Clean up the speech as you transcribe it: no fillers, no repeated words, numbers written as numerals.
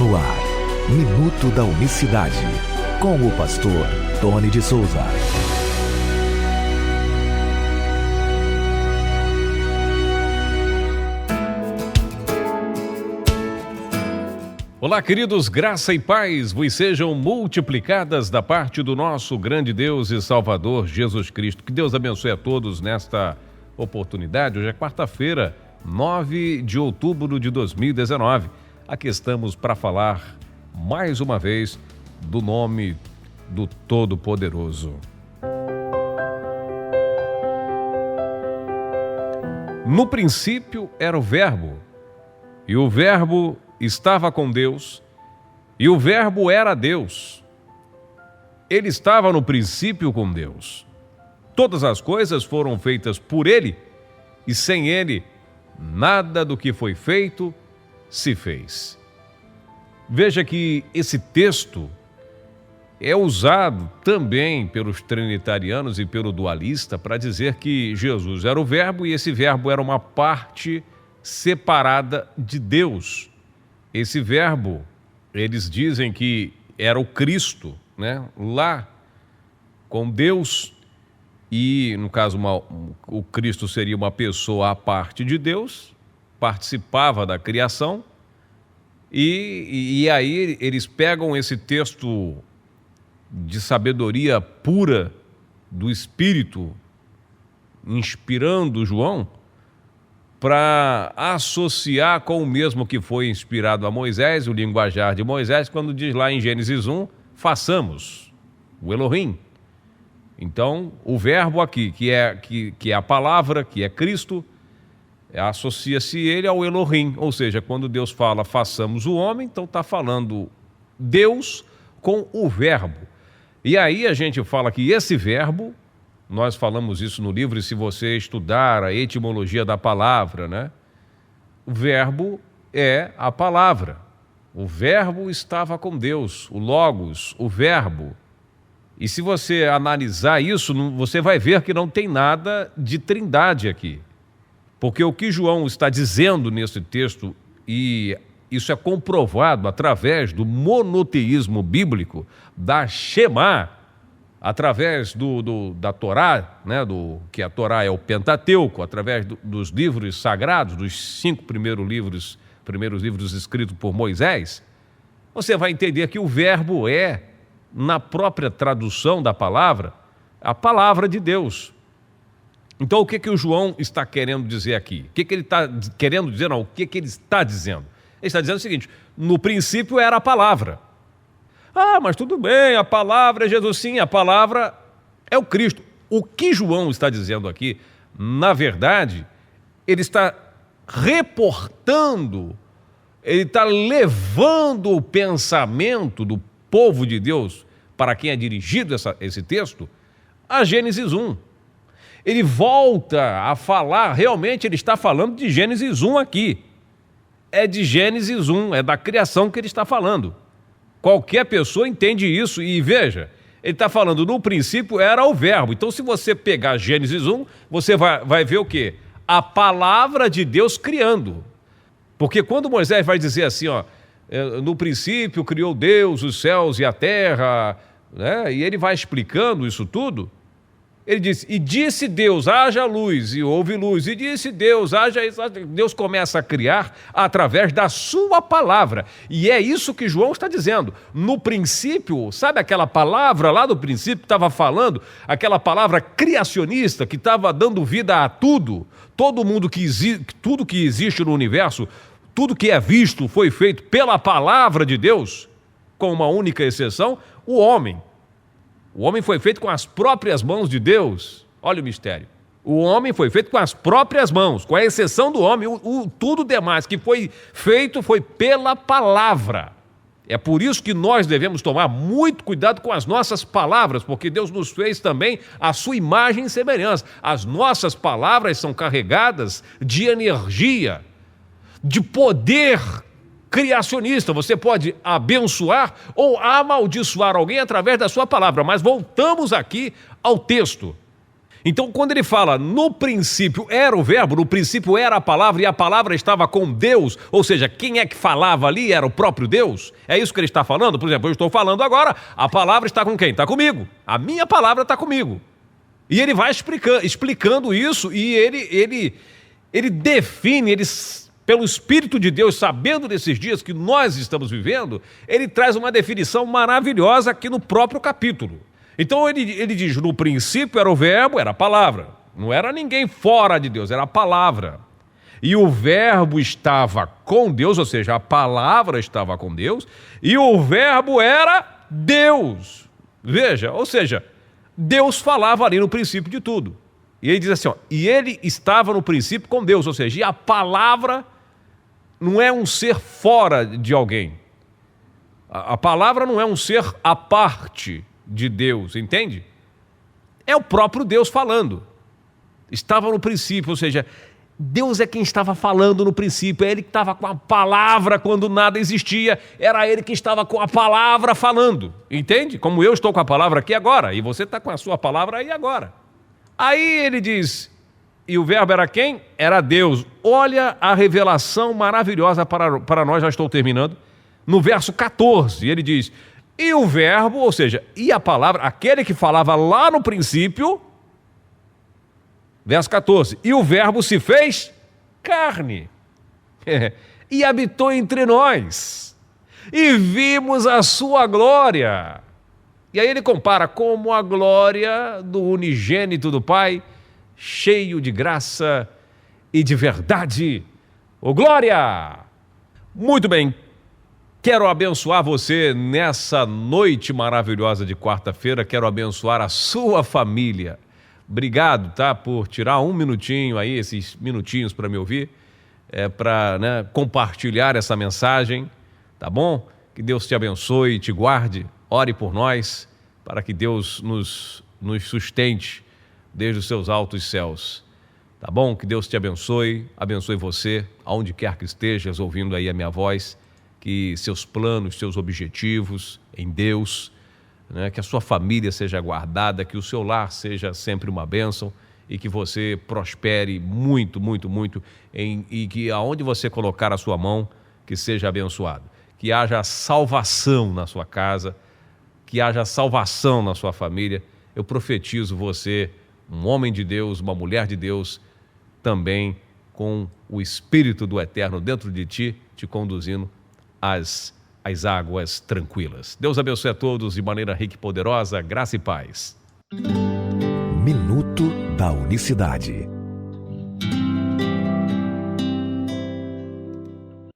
No ar, Minuto da Unicidade, com o pastor Tony de Souza. Olá, queridos, graça e paz vos sejam multiplicadas da parte do nosso grande Deus e Salvador Jesus Cristo. Que Deus abençoe a todos nesta oportunidade. Hoje é quarta-feira, 9 de outubro de 2019. Aqui estamos para falar mais uma vez do nome do Todo-Poderoso. No princípio era o Verbo, e o Verbo estava com Deus, e o Verbo era Deus. Ele estava no princípio com Deus. Todas as coisas foram feitas por Ele, e sem Ele, nada do que foi feito se fez. Veja que esse texto é usado também pelos trinitarianos e pelo dualista para dizer que Jesus era o Verbo e esse Verbo era uma parte separada de Deus. Esse Verbo, eles dizem que era o Cristo, né? Lá com Deus, e no caso o Cristo seria uma pessoa à parte de Deus, participava da criação, e aí eles pegam esse texto de sabedoria pura do Espírito, inspirando João, para associar com o mesmo que foi inspirado a Moisés, o linguajar de Moisés, quando diz lá em Gênesis 1, façamos, o Elohim. Então, o verbo aqui, que é a palavra, que é Cristo, associa-se ele ao Elohim, ou seja, quando Deus fala façamos o homem, então está falando Deus com o verbo. E aí a gente fala que esse verbo, nós falamos isso no livro, e se você estudar a etimologia da palavra, né? O verbo é a palavra. O verbo estava com Deus, o Logos, o verbo. E se você analisar isso, você vai ver que não tem nada de trindade aqui. Porque o que João está dizendo nesse texto, e isso é comprovado através do monoteísmo bíblico, da Shema, através da Torá, né, que a Torá é o Pentateuco, através dos livros sagrados, dos 5 primeiros livros escritos por Moisés, você vai entender que o verbo é, na própria tradução da palavra, a palavra de Deus. Então, o que o João está querendo dizer aqui? O que ele está querendo dizer? Não, o que ele está dizendo? Ele está dizendo o seguinte: no princípio era a palavra. Ah, mas tudo bem, a palavra é Jesus. Sim, a palavra é o Cristo. O que João está dizendo aqui, na verdade, ele está reportando, ele está levando o pensamento do povo de Deus, para quem é dirigido esse texto, a Gênesis 1. Ele volta a falar, realmente ele está falando de Gênesis 1 aqui. É de Gênesis 1, é da criação que ele está falando. Qualquer pessoa entende isso e veja, ele está falando no princípio era o verbo. Então se você pegar Gênesis 1, você vai ver o quê? A palavra de Deus criando. Porque quando Moisés vai dizer assim, ó, no princípio criou Deus os céus e a terra, né? E ele vai explicando isso tudo. Ele diz, e disse Deus, haja luz, e houve luz, e disse Deus, haja isso. Deus começa a criar através da sua palavra, e é isso que João está dizendo. No princípio, sabe aquela palavra lá do princípio que estava falando, aquela palavra criacionista que estava dando vida a tudo, tudo que existe no universo, tudo que é visto foi feito pela palavra de Deus, com uma única exceção, o homem. O homem foi feito com as próprias mãos de Deus. Olha o mistério. O homem foi feito com as próprias mãos, com a exceção do homem. Tudo demais que foi feito foi pela palavra. É por isso que nós devemos tomar muito cuidado com as nossas palavras, porque Deus nos fez também a sua imagem e semelhança. As nossas palavras são carregadas de energia, de poder criacionista. Você pode abençoar ou amaldiçoar alguém através da sua palavra. Mas voltamos aqui ao texto. Então, quando ele fala, no princípio era o verbo, no princípio era a palavra e a palavra estava com Deus, ou seja, quem é que falava ali era o próprio Deus? É isso que ele está falando? Por exemplo, eu estou falando agora, a palavra está com quem? Está comigo. A minha palavra está comigo. E ele vai explicando isso e ele define, pelo Espírito de Deus, sabendo desses dias que nós estamos vivendo, ele traz uma definição maravilhosa aqui no próprio capítulo. Então ele diz, no princípio era o verbo, era a palavra. Não era ninguém fora de Deus, era a palavra. E o verbo estava com Deus, ou seja, a palavra estava com Deus, e o verbo era Deus. Veja, ou seja, Deus falava ali no princípio de tudo. E ele diz assim, ó, e ele estava no princípio com Deus, ou seja, e a palavra não é um ser fora de alguém. A palavra não é um ser à parte de Deus, entende? É o próprio Deus falando. Estava no princípio, ou seja, Deus é quem estava falando no princípio, é Ele que estava com a palavra quando nada existia, era Ele que estava com a palavra falando, entende? Como eu estou com a palavra aqui agora, e você está com a sua palavra aí agora. Aí ele diz, e o verbo era quem? Era Deus. Olha a revelação maravilhosa para nós, já estou terminando, no verso 14, ele diz, e o verbo, ou seja, e a palavra, aquele que falava lá no princípio, verso 14, e o verbo se fez carne, e habitou entre nós, e vimos a sua glória. E aí ele compara como a glória do unigênito do Pai, cheio de graça e de verdade. Ô glória! Muito bem. Quero abençoar você nessa noite maravilhosa de quarta-feira, quero abençoar a sua família. Obrigado, tá, por tirar um minutinho aí, esses minutinhos para me ouvir, para compartilhar essa mensagem, tá bom? Que Deus te abençoe e te guarde, ore por nós, para que Deus nos sustente desde os seus altos céus, tá bom? Que Deus te abençoe você, aonde quer que estejas ouvindo aí a minha voz, que seus planos, seus objetivos em Deus, que a sua família seja guardada, que o seu lar seja sempre uma bênção e que você prospere muito, muito, muito e que aonde você colocar a sua mão, que seja abençoado. Que haja salvação na sua casa, que haja salvação na sua família. Eu profetizo você, um homem de Deus, uma mulher de Deus, também com o Espírito do Eterno dentro de ti, te conduzindo às águas tranquilas. Deus abençoe a todos de maneira rica e poderosa, graça e paz. Minuto da Unicidade.